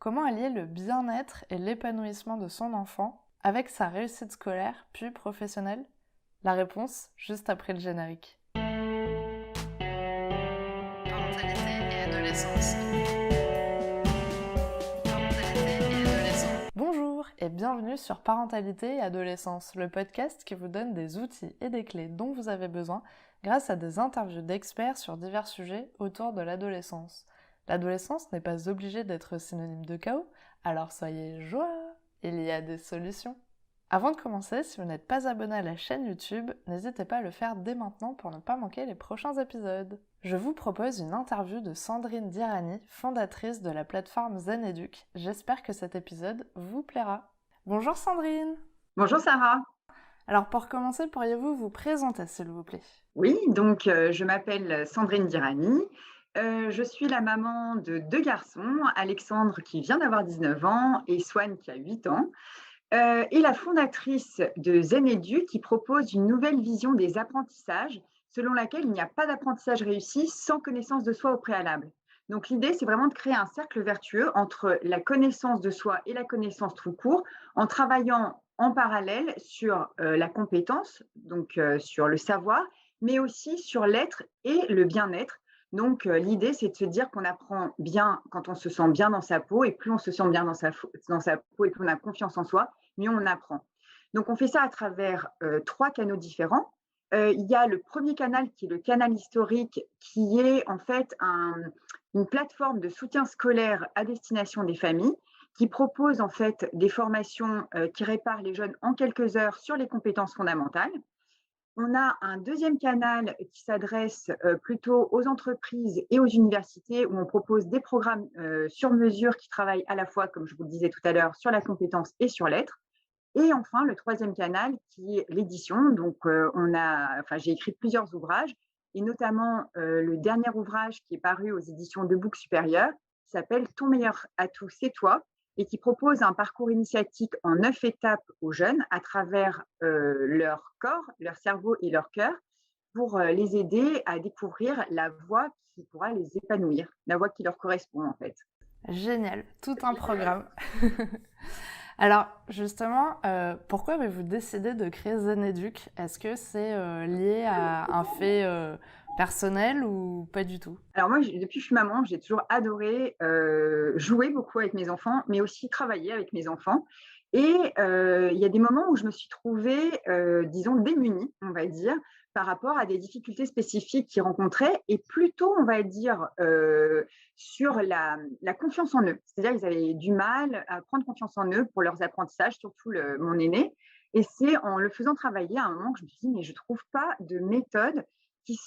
Comment allier le bien-être et l'épanouissement de son enfant avec sa réussite scolaire puis professionnelle? La réponse juste après le générique. Parentalité et adolescence. Parentalité et adolescence. Bonjour et bienvenue sur Parentalité et adolescence, le podcast qui vous donne des outils et des clés dont vous avez besoin grâce à des interviews d'experts sur divers sujets autour de l'adolescence. L'adolescence n'est pas obligée d'être synonyme de chaos, alors soyez joie, il y a des solutions. Avant de commencer, si vous n'êtes pas abonné à la chaîne YouTube, n'hésitez pas à le faire dès maintenant pour ne pas manquer les prochains épisodes. Je vous propose une interview de Sandrine Dirani, fondatrice de la plateforme Zeneduc. J'espère que cet épisode vous plaira. Bonjour Sandrine. Bonjour Sarah. Alors pour commencer, pourriez-vous vous présenter s'il vous plaît? Oui, donc je m'appelle Sandrine Dirani. Je suis la maman de 2 garçons, Alexandre qui vient d'avoir 19 ans et Swan qui a 8 ans, et la fondatrice de Zenedu qui propose une nouvelle vision des apprentissages selon laquelle il n'y a pas d'apprentissage réussi sans connaissance de soi au préalable. Donc l'idée, c'est vraiment de créer un cercle vertueux entre la connaissance de soi et la connaissance tout court, en travaillant en parallèle sur la compétence, donc sur le savoir, mais aussi sur l'être et le bien-être. Donc, l'idée, c'est de se dire qu'on apprend bien quand on se sent bien dans sa peau, et plus on se sent bien dans sa peau et plus on a confiance en soi, mieux on apprend. Donc, on fait ça à travers 3 canaux différents. Il y a le premier canal qui est le canal historique, qui est en fait une plateforme de soutien scolaire à destination des familles, qui propose en fait des formations qui réparent les jeunes en quelques heures sur les compétences fondamentales. On a un deuxième canal qui s'adresse plutôt aux entreprises et aux universités, où on propose des programmes sur mesure qui travaillent à la fois, comme je vous le disais tout à l'heure, sur la compétence et sur l'être. Et enfin, le troisième canal qui est l'édition. Donc, j'ai écrit plusieurs ouvrages, et notamment le dernier ouvrage qui est paru aux éditions de Boucs Supérieurs, qui s'appelle Ton meilleur atout, c'est toi, et qui propose un parcours initiatique en 9 étapes aux jeunes à travers leur corps, leur cerveau et leur cœur, pour les aider à découvrir la voie qui pourra les épanouir, la voie qui leur correspond en fait. Génial, tout un programme. Alors justement, pourquoi avez-vous décidé de créer Zeneduc? Est-ce que c'est lié à un fait personnel ou pas du tout? Alors moi, depuis que je suis maman, j'ai toujours adoré jouer beaucoup avec mes enfants, mais aussi travailler avec mes enfants. Et il y a des moments où je me suis trouvée, disons, démunie, on va dire, par rapport à des difficultés spécifiques qu'ils rencontraient, et plutôt, on va dire, sur la confiance en eux. C'est-à-dire qu'ils avaient du mal à prendre confiance en eux pour leurs apprentissages, surtout mon aîné. Et c'est en le faisant travailler à un moment que je me suis dit, mais je ne trouve pas de méthode qui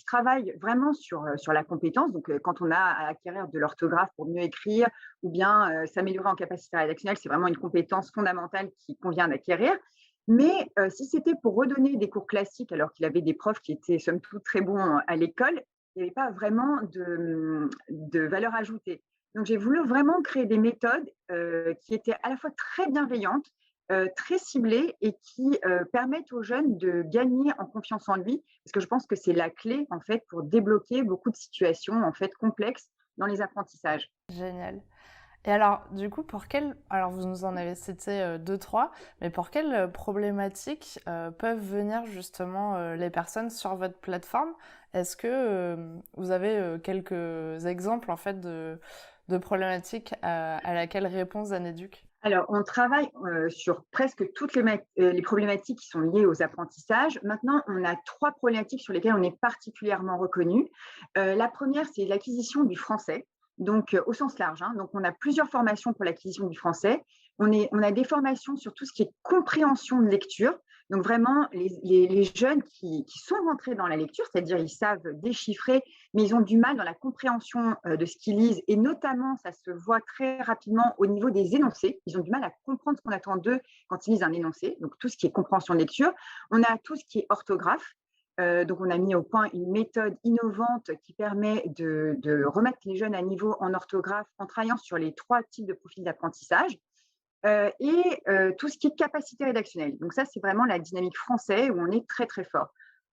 travaille vraiment sur la compétence. Donc, quand on a à acquérir de l'orthographe pour mieux écrire, ou bien s'améliorer en capacité rédactionnelle, c'est vraiment une compétence fondamentale qui convient d'acquérir. Mais si c'était pour redonner des cours classiques, alors qu'il avait des profs qui étaient somme toute très bons à l'école, il n'y avait pas vraiment de valeur ajoutée. Donc, j'ai voulu vraiment créer des méthodes qui étaient à la fois très bienveillantes, très ciblées, et qui permettent aux jeunes de gagner en confiance en lui, parce que je pense que c'est la clé en fait pour débloquer beaucoup de situations en fait complexes dans les apprentissages. Génial. Et alors, du coup, alors vous nous en avez cité deux, trois, mais pour quelles problématiques peuvent venir justement les personnes sur votre plateforme? Est-ce que vous avez quelques exemples en fait de problématiques à laquelle répond Zaneduc? Alors, on travaille sur presque toutes les problématiques qui sont liées aux apprentissages. Maintenant, on a 3 problématiques sur lesquelles on est particulièrement reconnu. La première, c'est l'acquisition du français, donc au sens large, hein. Donc, on a plusieurs formations pour l'acquisition du français. On a des formations sur tout ce qui est compréhension de lecture. Donc, vraiment, les jeunes qui sont rentrés dans la lecture, c'est-à-dire ils savent déchiffrer, mais ils ont du mal dans la compréhension de ce qu'ils lisent, et notamment, ça se voit très rapidement au niveau des énoncés. Ils ont du mal à comprendre ce qu'on attend d'eux quand ils lisent un énoncé, donc tout ce qui est compréhension de lecture. On a tout ce qui est orthographe. Donc, on a mis au point une méthode innovante qui permet de remettre les jeunes à niveau en orthographe en travaillant sur les 3 types de profils d'apprentissage. Et tout ce qui est capacité rédactionnelle. Donc ça, c'est vraiment la dynamique française où on est très, très fort.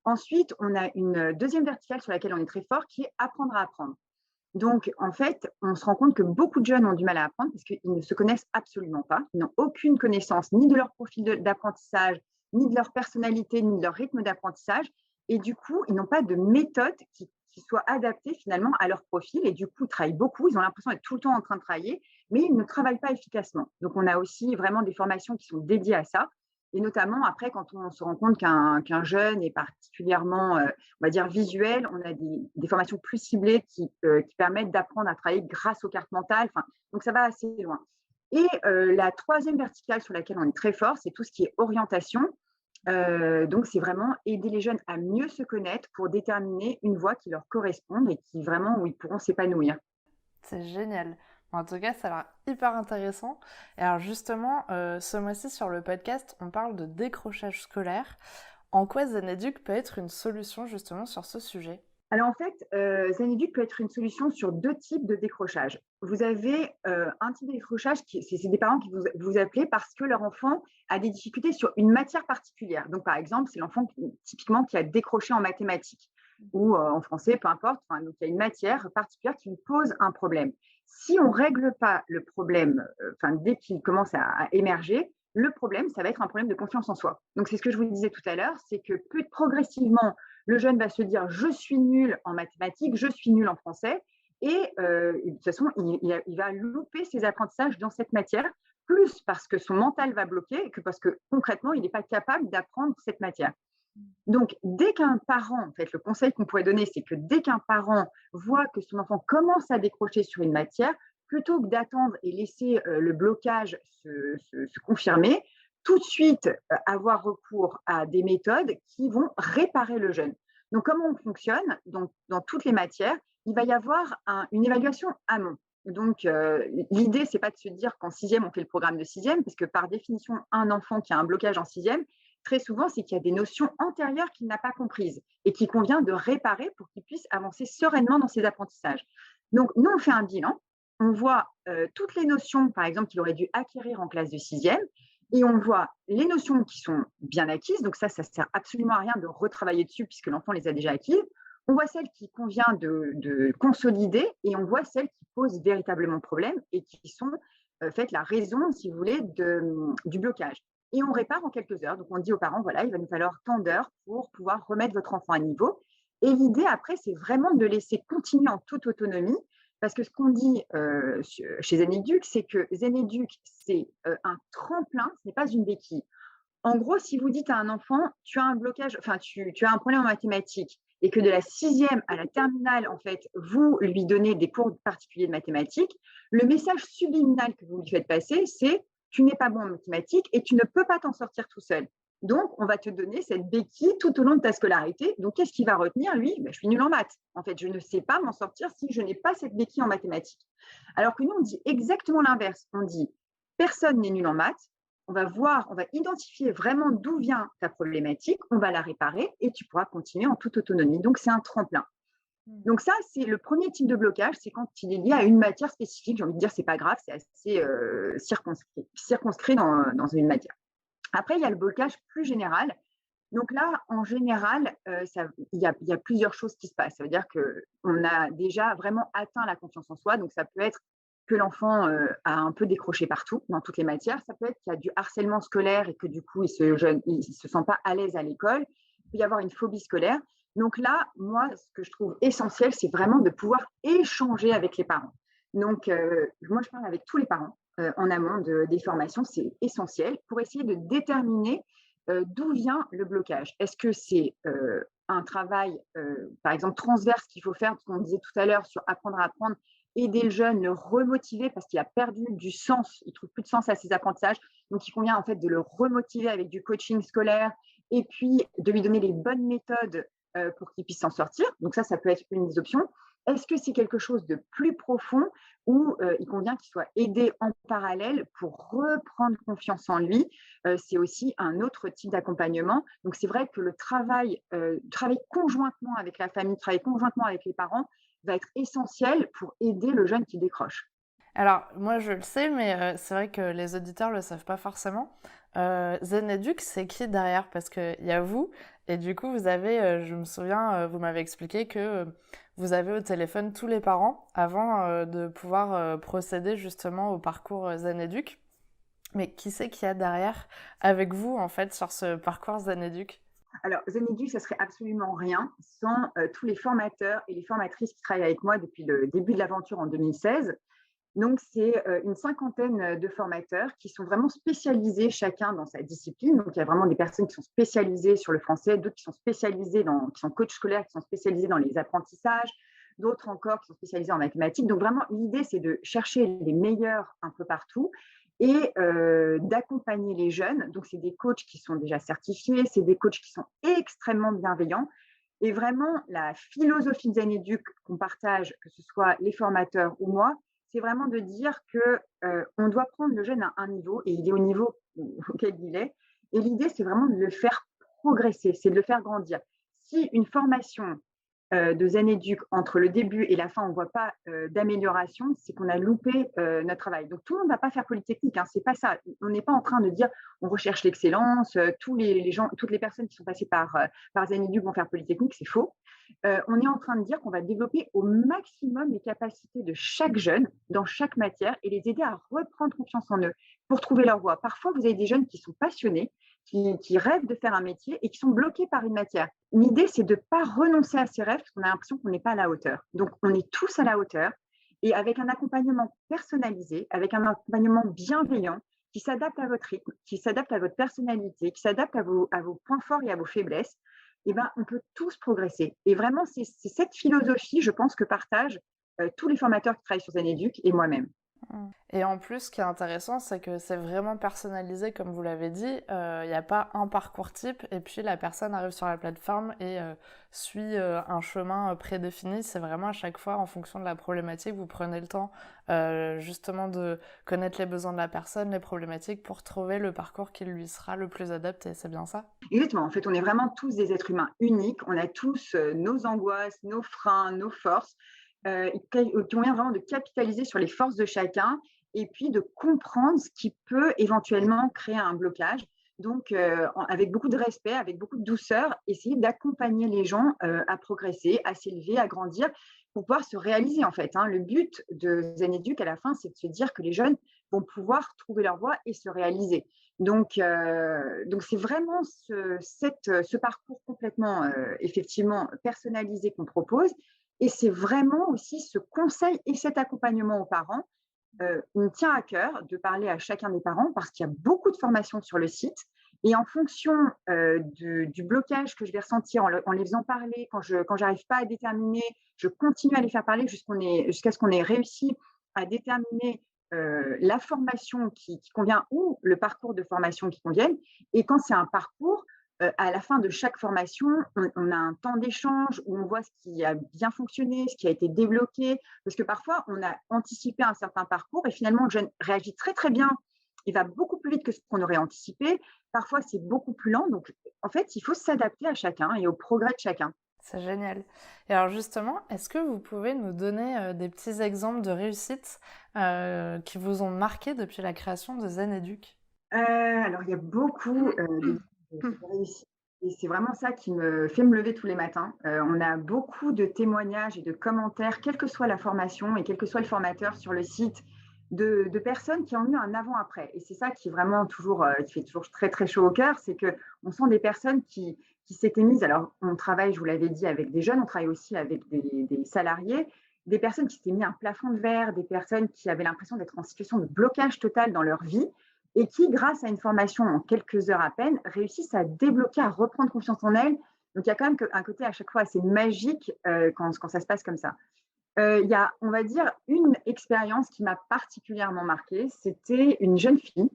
Ensuite, on a une deuxième verticale sur laquelle on est très fort, qui est apprendre à apprendre. Donc, en fait, on se rend compte que beaucoup de jeunes ont du mal à apprendre parce qu'ils ne se connaissent absolument pas. Ils n'ont aucune connaissance ni de leur profil d'apprentissage, ni de leur personnalité, ni de leur rythme d'apprentissage. Et du coup, ils n'ont pas de méthode qui soit adaptée finalement à leur profil. Et du coup, ils travaillent beaucoup. Ils ont l'impression d'être tout le temps en train de travailler, mais ils ne travaillent pas efficacement. Donc, on a aussi vraiment des formations qui sont dédiées à ça. Et notamment, après, quand on se rend compte qu'un jeune est particulièrement, on va dire, visuel, on a des formations plus ciblées qui permettent d'apprendre à travailler grâce aux cartes mentales. Enfin, donc, ça va assez loin. Et la troisième verticale sur laquelle on est très fort, c'est tout ce qui est orientation. Donc, c'est vraiment aider les jeunes à mieux se connaître pour déterminer une voie qui leur corresponde et qui vraiment où ils pourront s'épanouir. C'est génial. En tout cas, ça a l'air hyper intéressant. Et alors justement, ce mois-ci sur le podcast, on parle de décrochage scolaire. En quoi Zeneduc peut être une solution justement sur ce sujet? Alors en fait, Zeneduc peut être une solution sur deux types de décrochage. Vous avez un type de décrochage, c'est des parents qui vous appelez parce que leur enfant a des difficultés sur une matière particulière. Donc par exemple, c'est l'enfant typiquement qui a décroché en mathématiques ou en français, peu importe. Enfin, donc il y a une matière particulière qui lui pose un problème. Si on ne règle pas le problème, dès qu'il commence à émerger, le problème, ça va être un problème de confiance en soi. Donc c'est ce que je vous disais tout à l'heure, c'est que plus progressivement, le jeune va se dire je suis nul en mathématiques, je suis nul en français, et de toute façon, il va louper ses apprentissages dans cette matière, plus parce que son mental va bloquer que parce que concrètement, il n'est pas capable d'apprendre cette matière. Donc, dès qu'un parent, en fait, le conseil qu'on pourrait donner, c'est que dès qu'un parent voit que son enfant commence à décrocher sur une matière, plutôt que d'attendre et laisser le blocage se confirmer, tout de suite avoir recours à des méthodes qui vont réparer le jeune. Donc, comment on fonctionne? Donc, dans toutes les matières, il va y avoir une évaluation amont. Donc, l'idée, c'est pas de se dire qu'en sixième, on fait le programme de sixième, parce que par définition, un enfant qui a un blocage en sixième, très souvent, c'est qu'il y a des notions antérieures qu'il n'a pas comprises et qu'il convient de réparer pour qu'il puisse avancer sereinement dans ses apprentissages. Donc, nous, on fait un bilan, on voit toutes les notions, par exemple, qu'il aurait dû acquérir en classe de sixième, et on voit les notions qui sont bien acquises, donc ça sert absolument à rien de retravailler dessus puisque l'enfant les a déjà acquises. On voit celles qui convient de consolider et on voit celles qui posent véritablement problème et qui sont faites la raison, si vous voulez, du blocage. Et on répare en quelques heures. Donc, on dit aux parents, voilà, il va nous falloir tant d'heures pour pouvoir remettre votre enfant à niveau. Et l'idée, après, c'est vraiment de le laisser continuer en toute autonomie. Parce que ce qu'on dit chez Zeneduc, c'est que Zeneduc, c'est un tremplin, ce n'est pas une béquille. En gros, si vous dites à un enfant, tu as un blocage, tu as un problème en mathématiques, et que de la sixième à la terminale, en fait, vous lui donnez des cours particuliers de mathématiques, le message subliminal que vous lui faites passer, c'est tu n'es pas bon en mathématiques et tu ne peux pas t'en sortir tout seul. Donc, on va te donner cette béquille tout au long de ta scolarité. Donc, qu'est-ce qu'il va retenir, lui? Je suis nul en maths. En fait, je ne sais pas m'en sortir si je n'ai pas cette béquille en mathématiques. Alors que nous, on dit exactement l'inverse. On dit, personne n'est nul en maths. On va identifier vraiment d'où vient ta problématique, on va la réparer et tu pourras continuer en toute autonomie. Donc, c'est un tremplin. Donc ça, c'est le premier type de blocage, c'est quand il est lié à une matière spécifique. J'ai envie de dire, c'est pas grave, c'est assez circonscrit dans une matière. Après, il y a le blocage plus général. Donc là, en général, il y a plusieurs choses qui se passent. Ça veut dire qu'on a déjà vraiment atteint la confiance en soi. Donc ça peut être que l'enfant a un peu décroché partout, dans toutes les matières. Ça peut être qu'il y a du harcèlement scolaire et que du coup, il ne se sent pas à l'aise à l'école. Il peut y avoir une phobie scolaire. Donc là, moi, ce que je trouve essentiel, c'est vraiment de pouvoir échanger avec les parents. Donc, moi, je parle avec tous les parents en amont des formations, c'est essentiel pour essayer de déterminer d'où vient le blocage. Est-ce que c'est un travail, par exemple, transverse qu'il faut faire, ce qu'on disait tout à l'heure sur apprendre à apprendre, aider le jeune, le remotiver parce qu'il a perdu du sens, il ne trouve plus de sens à ses apprentissages. Donc, il convient en fait de le remotiver avec du coaching scolaire et puis de lui donner les bonnes méthodes pour qu'il puisse s'en sortir. Donc ça peut être une des options. Est-ce que c'est quelque chose de plus profond où il convient qu'il soit aidé en parallèle pour reprendre confiance en lui? C'est aussi un autre type d'accompagnement. Donc c'est vrai que le travail conjointement avec la famille, travailler conjointement avec les parents va être essentiel pour aider le jeune qui décroche. Alors, moi je le sais, mais c'est vrai que les auditeurs le savent pas forcément. Zeneduc, c'est qui derrière? Parce qu'il y a vous, et du coup, vous avez, je me souviens, vous m'avez expliqué que vous avez au téléphone tous les parents avant de pouvoir procéder justement au parcours Zen Educ. Mais qui c'est qu'il y a derrière avec vous, en fait, sur ce parcours Zen Educ? Alors, Zenedu, ça serait absolument rien sans tous les formateurs et les formatrices qui travaillent avec moi depuis le début de l'aventure en 2016. Donc, c'est une cinquantaine de formateurs qui sont vraiment spécialisés chacun dans sa discipline. Donc, il y a vraiment des personnes qui sont spécialisées sur le français, d'autres qui sont spécialisées qui sont coachs scolaires, qui sont spécialisés dans les apprentissages, d'autres encore qui sont spécialisés en mathématiques. Donc, vraiment, l'idée, c'est de chercher les meilleurs un peu partout et d'accompagner les jeunes. Donc, c'est des coachs qui sont déjà certifiés, c'est des coachs qui sont extrêmement bienveillants. Et vraiment, la philosophie de Zen Educ qu'on partage, que ce soit les formateurs ou moi, c'est vraiment de dire que on doit prendre le jeune à un niveau et il est au niveau auquel il est. Et l'idée, c'est vraiment de le faire progresser, c'est de le faire grandir. Si une formation de Zen Educ entre le début et la fin, on ne voit pas d'amélioration, c'est qu'on a loupé notre travail. Donc tout le monde ne va pas faire Polytechnique, hein, c'est pas ça. On n'est pas en train de dire on recherche l'excellence, tous les gens, toutes les personnes qui sont passées par Zen Educ vont faire Polytechnique, c'est faux. On est en train de dire qu'on va développer au maximum les capacités de chaque jeune dans chaque matière et les aider à reprendre confiance en eux pour trouver leur voie. Parfois, vous avez des jeunes qui sont passionnés, qui rêvent de faire un métier et qui sont bloqués par une matière. L'idée, c'est de ne pas renoncer à ses rêves parce qu'on a l'impression qu'on n'est pas à la hauteur. Donc, on est tous à la hauteur et avec un accompagnement personnalisé, avec un accompagnement bienveillant qui s'adapte à votre rythme, qui s'adapte à votre personnalité, qui s'adapte à vos points forts et à vos faiblesses, eh ben, on peut tous progresser. Et vraiment, c'est cette philosophie, je pense, que partagent tous les formateurs qui travaillent sur Zen Educ et moi-même. Et en plus, ce qui est intéressant, c'est que c'est vraiment personnalisé, comme vous l'avez dit. Il n'y a pas un parcours type, et puis la personne arrive sur la plateforme et suit un chemin prédéfini. C'est vraiment à chaque fois, en fonction de la problématique, vous prenez le temps justement de connaître les besoins de la personne, les problématiques, pour trouver le parcours qui lui sera le plus adapté. C'est bien ça? Exactement. En fait, on est vraiment tous des êtres humains uniques. On a tous nos angoisses, nos freins, nos forces, qui vient vraiment de capitaliser sur les forces de chacun et puis de comprendre ce qui peut éventuellement créer un blocage. Donc, avec beaucoup de respect, avec beaucoup de douceur, essayer d'accompagner les gens à progresser, à s'élever, à grandir pour pouvoir se réaliser en fait. Hein. Le but de Zen Educ à la fin, c'est de se dire que les jeunes vont pouvoir trouver leur voie et se réaliser. Donc c'est vraiment ce parcours complètement effectivement personnalisé qu'on propose. Et c'est vraiment aussi ce conseil et cet accompagnement aux parents. Il me tient à cœur de parler à chacun des parents parce qu'il y a beaucoup de formations sur le site. Et en fonction du blocage que je vais ressentir en les faisant parler, quand j'arrive pas à déterminer, je continue à les faire parler jusqu'à ce qu'on ait réussi à déterminer la formation qui convient ou le parcours de formation qui convienne. Et quand c'est un parcours, à la fin de chaque formation, on a un temps d'échange où on voit ce qui a bien fonctionné, ce qui a été débloqué. Parce que parfois, on a anticipé un certain parcours et finalement, le jeune réagit très, très bien. Il va beaucoup plus vite que ce qu'on aurait anticipé. Parfois, c'est beaucoup plus lent. Donc, en fait, il faut s'adapter à chacun et au progrès de chacun. C'est génial. Et alors justement, est-ce que vous pouvez nous donner des petits exemples de réussites qui vous ont marqué depuis la création de Zen Educ? Alors, il y a beaucoup de réussites et c'est vraiment ça qui me fait me lever tous les matins. On a beaucoup de témoignages et de commentaires, quelle que soit la formation et quel que soit le formateur sur le site, de personnes qui ont eu un avant-après. Et c'est ça qui est vraiment toujours, qui fait toujours très, très chaud au cœur, c'est qu'on sent des personnes qui s'étaient mises. Alors, on travaille, je vous l'avais dit, avec des jeunes, on travaille aussi avec des salariés, des personnes qui s'étaient mis un plafond de verre, des personnes qui avaient l'impression d'être en situation de blocage total dans leur vie et qui, grâce à une formation en quelques heures à peine, réussissent à débloquer, à reprendre confiance en elles. Donc, il y a quand même un côté à chaque fois assez magique quand ça se passe comme ça. Il y a, on va dire, une expérience qui m'a particulièrement marquée. C'était une jeune fille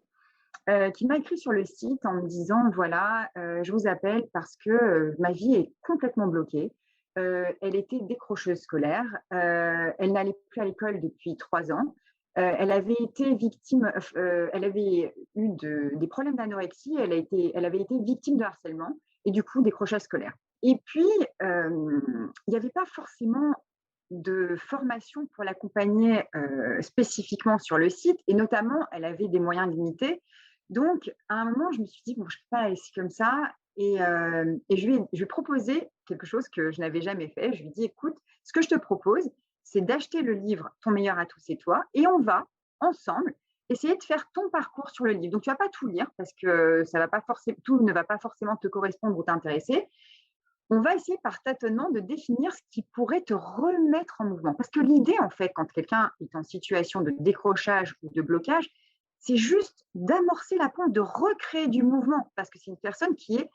qui m'a écrit sur le site en me disant, voilà, je vous appelle parce que ma vie est complètement bloquée. Elle était décrocheuse scolaire. Elle n'allait plus à l'école depuis 3 ans. Elle avait été victime, elle avait eu des problèmes d'anorexie. Elle avait été victime de harcèlement et du coup décrochage scolaire. Et puis, il n'y avait pas forcément de formation pour l'accompagner spécifiquement sur le site et notamment, elle avait des moyens limités. Donc, à un moment, je me suis dit, bon, je ne peux pas la laisser comme ça et je lui ai proposé quelque chose que je n'avais jamais fait. Je lui ai dit, écoute, Ce que je te propose, c'est d'acheter le livre Ton meilleur atout, c'est toi, et on va ensemble essayer de faire ton parcours sur le livre. Donc, tu vas pas tout lire parce que ça va pas forcément, tout ne va pas forcément te correspondre ou t'intéresser. On va essayer par tâtonnement de définir ce qui pourrait te remettre en mouvement. Parce que l'idée, en fait, quand quelqu'un est en situation de décrochage ou de blocage, c'est juste d'amorcer la pompe, de recréer du mouvement. Parce que c'est une personne qui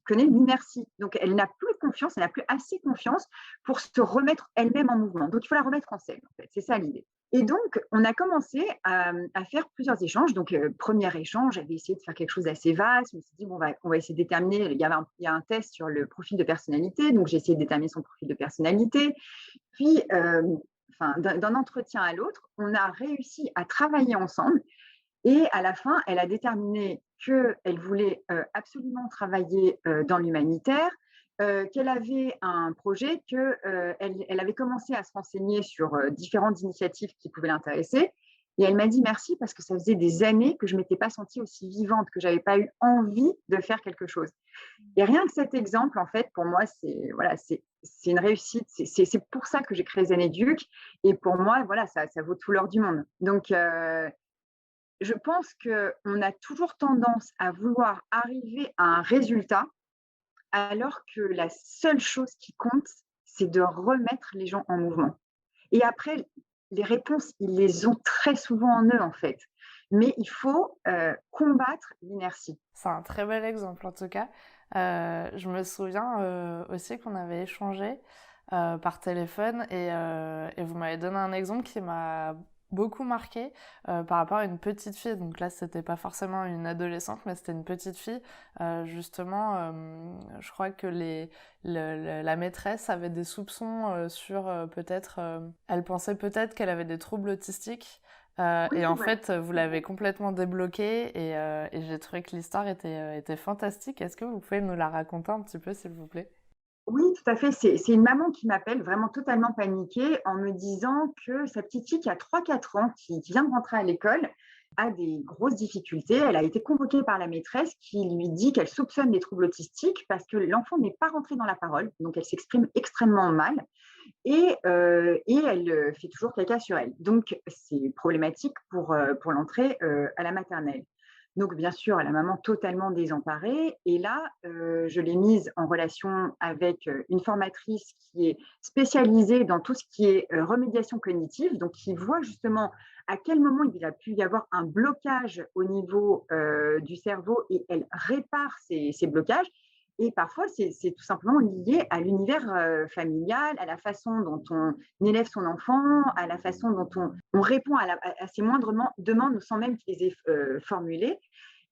connaît l'inertie. Donc, elle n'a plus confiance, elle n'a plus assez confiance pour se remettre elle-même en mouvement. Donc, il faut la remettre en scène, en fait. C'est ça l'idée. Et donc, on a commencé à faire plusieurs échanges. Donc, premier échange, j'avais essayé de faire quelque chose d'assez vaste. Je me suis dit, bon, on va essayer de déterminer. Il y a un test sur le profil de personnalité. Donc, j'ai essayé de déterminer son profil de personnalité. Puis, d'un entretien à l'autre, on a réussi à travailler ensemble. Et à la fin, elle a déterminé qu'elle voulait absolument travailler dans l'humanitaire, qu'elle avait un projet, qu'elle avait commencé à se renseigner sur différentes initiatives qui pouvaient l'intéresser. Et elle m'a dit merci parce que ça faisait des années que je ne m'étais pas sentie aussi vivante, que je n'avais pas eu envie de faire quelque chose. Et rien que cet exemple, en fait, pour moi, c'est une réussite. C'est pour ça que j'ai créé Zeneduc. Et pour moi, voilà, ça vaut tout l'or du monde. Donc, je pense qu'on a toujours tendance à vouloir arriver à un résultat, alors que la seule chose qui compte, c'est de remettre les gens en mouvement. Et après, les réponses, ils les ont très souvent en eux, en fait. Mais il faut combattre l'inertie. C'est un très bel exemple en tout cas. Je me souviens aussi qu'on avait échangé par téléphone et vous m'avez donné un exemple qui m'a beaucoup marqué par rapport à une petite fille. Donc là, c'était pas forcément une adolescente, mais c'était une petite fille. Justement, je crois que la maîtresse avait des soupçons sur peut-être... elle pensait peut-être qu'elle avait des troubles autistiques. Oui, Et c'est en vrai. fait, vous l'avez complètement débloqué et j'ai trouvé que l'histoire était fantastique. Est-ce que vous pouvez nous la raconter un petit peu, s'il vous plaît? Oui, tout à fait. C'est une maman qui m'appelle vraiment totalement paniquée en me disant que sa petite fille qui a 3 4 ans, qui vient de rentrer à l'école, a des grosses difficultés. Elle a été convoquée par la maîtresse qui lui dit qu'elle soupçonne des troubles autistiques parce que l'enfant n'est pas rentré dans la parole, donc elle s'exprime extrêmement mal et elle fait toujours caca sur elle. Donc c'est problématique pour l'entrée à la maternelle. Donc, bien sûr, la maman totalement désemparée. Et là, je l'ai mise en relation avec une formatrice qui est spécialisée dans tout ce qui est remédiation cognitive, donc qui voit justement à quel moment il a pu y avoir un blocage au niveau du cerveau et elle répare ces blocages. Et parfois, c'est tout simplement lié à l'univers familial, à la façon dont on élève son enfant, à la façon dont on répond à ses moindres demandes sans même qu'il les ait formulées.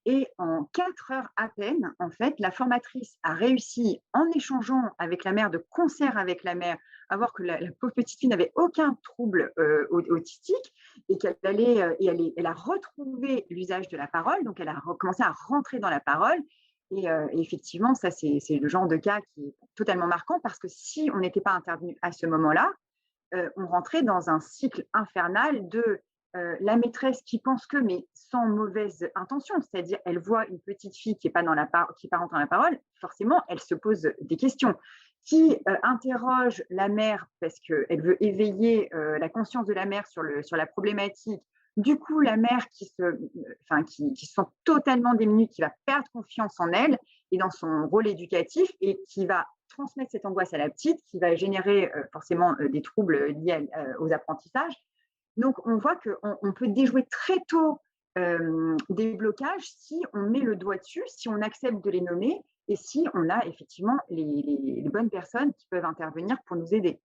Et en 4 heures à peine, en fait, la formatrice a réussi, en échangeant avec la mère, de concert avec la mère, à voir que la pauvre petite fille n'avait aucun trouble autistique et elle a retrouvé l'usage de la parole. Donc, elle a commencé à rentrer dans la parole. Et effectivement, ça, c'est le genre de cas qui est totalement marquant parce que si on n'était pas intervenu à ce moment-là, on rentrait dans un cycle infernal de la maîtresse qui pense que, mais sans mauvaise intention, c'est-à-dire elle voit une petite fille qui n'est pas, qui pas rentrée dans la parole, forcément, elle se pose des questions. Qui interroge la mère parce qu'elle veut éveiller la conscience de la mère sur la problématique. Du coup, la mère qui se sent totalement démunie, qui va perdre confiance en elle et dans son rôle éducatif et qui va transmettre cette angoisse à la petite, qui va générer forcément des troubles liés aux apprentissages. Donc, on voit qu'on peut déjouer très tôt des blocages si on met le doigt dessus, si on accepte de les nommer et si on a effectivement les bonnes personnes qui peuvent intervenir pour nous aider.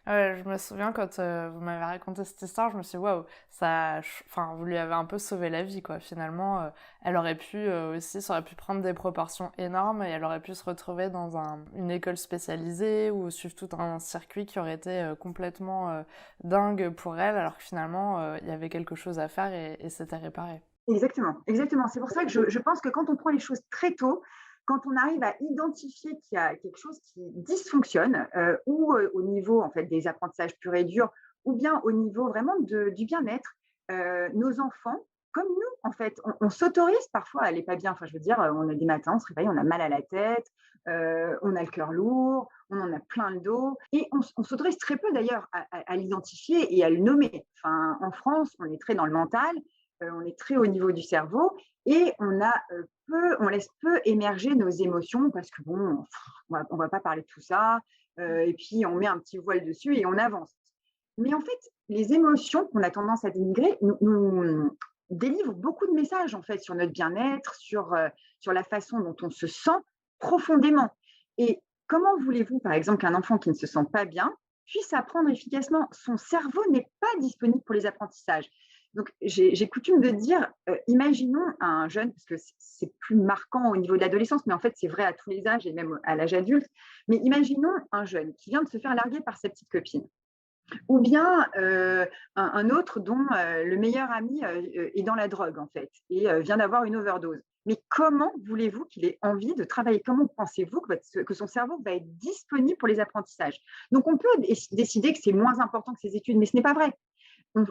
Ouais, je me souviens quand vous m'avez raconté cette histoire, je me suis dit, waouh, enfin, vous lui avez un peu sauvé la vie, quoi. Finalement, elle aurait pu aussi, ça aurait pu prendre des proportions énormes et elle aurait pu se retrouver dans une école spécialisée ou suivre tout un circuit qui aurait été complètement dingue pour elle, alors que finalement, il y avait quelque chose à faire et c'était réparé. Exactement, exactement. C'est pour ça que je pense que quand on prend les choses très tôt, quand on arrive à identifier qu'il y a quelque chose qui dysfonctionne, ou au niveau en fait des apprentissages purs et durs, ou bien au niveau vraiment du bien-être, nos enfants, comme nous, en fait. On s'autorise parfois à aller pas bien. Enfin, je veux dire, on a des matins, on se réveille, on a mal à la tête, on a le cœur lourd, on en a plein le dos et on s'autorise très peu d'ailleurs à l'identifier et à le nommer. Enfin, en France, on est très dans le mental, on est très au niveau du cerveau et on laisse peu émerger nos émotions parce que bon, on va pas parler de tout ça, et puis on met un petit voile dessus et on avance. Mais en fait, les émotions qu'on a tendance à dénigrer nous délivrent beaucoup de messages en fait sur notre bien-être, sur la façon dont on se sent profondément. Et comment voulez-vous, par exemple, qu'un enfant qui ne se sent pas bien puisse apprendre efficacement? Son cerveau n'est pas disponible pour les apprentissages. Donc, j'ai coutume de dire, imaginons un jeune, parce que c'est plus marquant au niveau de l'adolescence, mais en fait, c'est vrai à tous les âges et même à l'âge adulte. Mais imaginons un jeune qui vient de se faire larguer par sa petite copine. Ou bien un autre dont le meilleur ami est dans la drogue, en fait, et vient d'avoir une overdose. Mais comment voulez-vous qu'il ait envie de travailler? Comment pensez-vous que son cerveau va être disponible pour les apprentissages? Donc, on peut décider que c'est moins important que ses études, mais ce n'est pas vrai.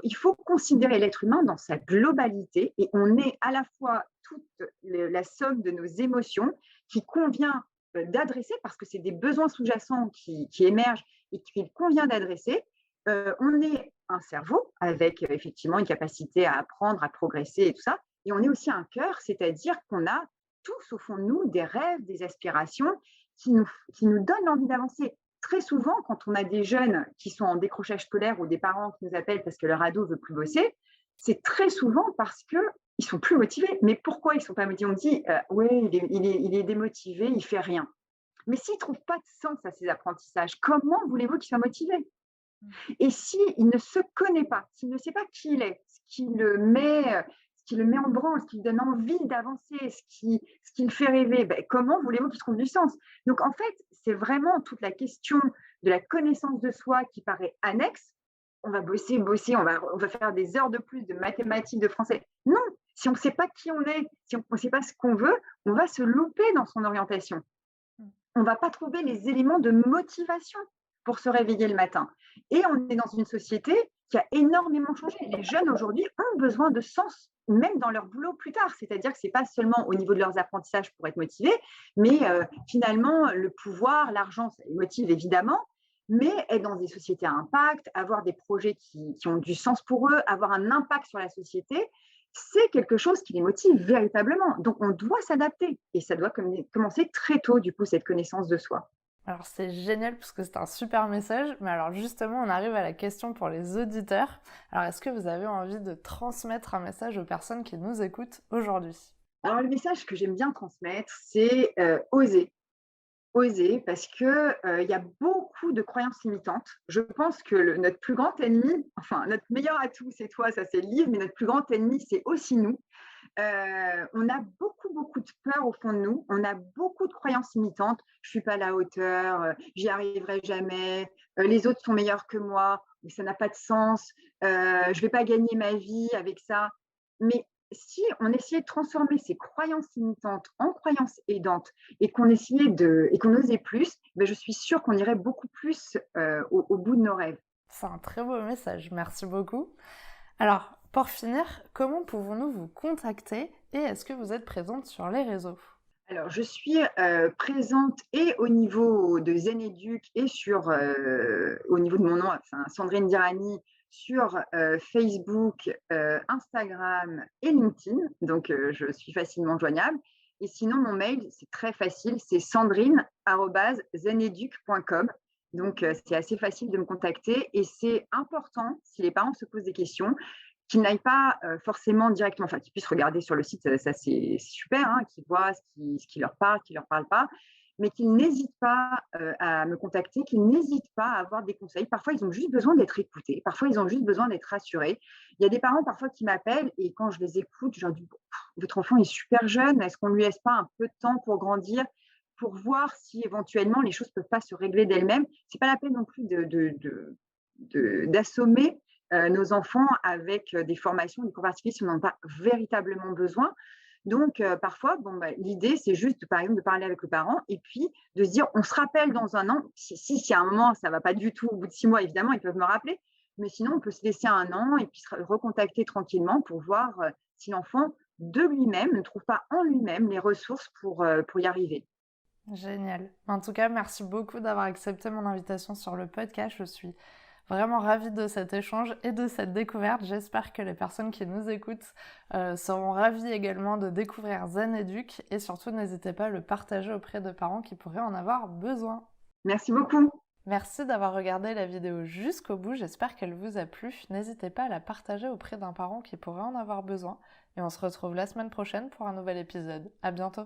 Il faut considérer l'être humain dans sa globalité et on est à la fois toute la somme de nos émotions qui convient d'adresser parce que c'est des besoins sous-jacents qui émergent et qu'il convient d'adresser. On est un cerveau avec effectivement une capacité à apprendre, à progresser et tout ça. Et on est aussi un cœur, c'est-à-dire qu'on a tous au fond de nous des rêves, des aspirations qui nous donnent envie d'avancer. Très souvent, quand on a des jeunes qui sont en décrochage scolaire ou des parents qui nous appellent parce que leur ado ne veut plus bosser, c'est très souvent parce qu'ils ne sont plus motivés. Mais pourquoi ils ne sont pas motivés? On dit oui, il est démotivé, il ne fait rien. Mais s'il ne trouve pas de sens à ses apprentissages, comment voulez-vous qu'il soit motivé? Et s'il ne se connaît pas, s'il ne sait pas qui il est, ce qui le met en branle, ce qui lui donne envie d'avancer, ce qui le fait rêver, ben, comment voulez-vous qu'il trouve du sens? Donc en fait, c'est vraiment toute la question de la connaissance de soi qui paraît annexe. On va bosser, bosser, on va faire des heures de plus de mathématiques, de français. Non, si on ne sait pas qui on est, si on ne sait pas ce qu'on veut, on va se louper dans son orientation. On ne va pas trouver les éléments de motivation pour se réveiller le matin. Et on est dans une société qui a énormément changé. Les jeunes aujourd'hui ont besoin de sens, même dans leur boulot plus tard. C'est-à-dire que ce n'est pas seulement au niveau de leurs apprentissages pour être motivés, mais finalement, le pouvoir, l'argent, ça les motive évidemment, mais être dans des sociétés à impact, avoir des projets qui ont du sens pour eux, avoir un impact sur la société, c'est quelque chose qui les motive véritablement. Donc, on doit s'adapter et ça doit commencer très tôt, du coup, cette connaissance de soi. Alors c'est génial parce que c'est un super message, mais alors justement on arrive à la question pour les auditeurs. Alors est-ce que vous avez envie de transmettre un message aux personnes qui nous écoutent aujourd'hui? Alors le message que j'aime bien transmettre, c'est oser. Oser parce que il y a beaucoup de croyances limitantes. Je pense que notre plus grand ennemi, enfin notre meilleur atout, c'est toi, ça c'est le livre, mais notre plus grand ennemi, c'est aussi nous. On a beaucoup, beaucoup de peur au fond de nous. On a beaucoup de croyances limitantes. Je suis pas à la hauteur, j'y arriverai jamais, les autres sont meilleurs que moi, mais ça n'a pas de sens, je vais pas gagner ma vie avec ça. Mais si on essayait de transformer ces croyances limitantes en croyances aidantes et qu'on osait plus, ben je suis sûre qu'on irait beaucoup plus au bout de nos rêves. C'est un très beau message, merci beaucoup. Alors, pour finir, comment pouvons-nous vous contacter et est-ce que vous êtes présente sur les réseaux? Alors, je suis présente et au niveau de Zen Educ et au niveau de mon nom, enfin, Sandrine Dirani, sur Facebook, Instagram et LinkedIn. Donc, je suis facilement joignable. Et sinon, mon mail, c'est très facile, c'est sandrine@zeneduc.com. Donc, c'est assez facile de me contacter et c'est important, si les parents se posent des questions, qu'ils n'aillent pas forcément directement, enfin qu'ils puissent regarder sur le site, ça c'est super, hein, qu'ils voient ce qui leur parle, qui ne leur parle pas, mais qu'ils n'hésitent pas à me contacter, qu'ils n'hésitent pas à avoir des conseils. Parfois, ils ont juste besoin d'être écoutés, parfois, ils ont juste besoin d'être rassurés. Il y a des parents parfois qui m'appellent et quand je les écoute, je leur dis, votre enfant est super jeune, est-ce qu'on ne lui laisse pas un peu de temps pour grandir, pour voir si éventuellement les choses ne peuvent pas se régler d'elles-mêmes? Ce n'est pas la peine non plus d'assommer nos enfants avec des formations, des cours particuliers si on n'en a pas véritablement besoin. Donc, parfois, l'idée, c'est juste, par exemple, de parler avec le parent et puis de se dire, on se rappelle dans un an. Si à un moment, ça ne va pas du tout, au bout de 6 mois, évidemment, ils peuvent me rappeler. Mais sinon, on peut se laisser un an et puis se recontacter tranquillement pour voir si l'enfant, de lui-même, ne trouve pas en lui-même les ressources pour y arriver. Génial. En tout cas, merci beaucoup d'avoir accepté mon invitation sur le podcast. Je suis vraiment ravie de cet échange et de cette découverte. J'espère que les personnes qui nous écoutent seront ravies également de découvrir Zen et surtout n'hésitez pas à le partager auprès de parents qui pourraient en avoir besoin. Merci beaucoup. Merci d'avoir regardé la vidéo jusqu'au bout, j'espère qu'elle vous a plu. N'hésitez pas à la partager auprès d'un parent qui pourrait en avoir besoin et on se retrouve la semaine prochaine pour un nouvel épisode. À bientôt.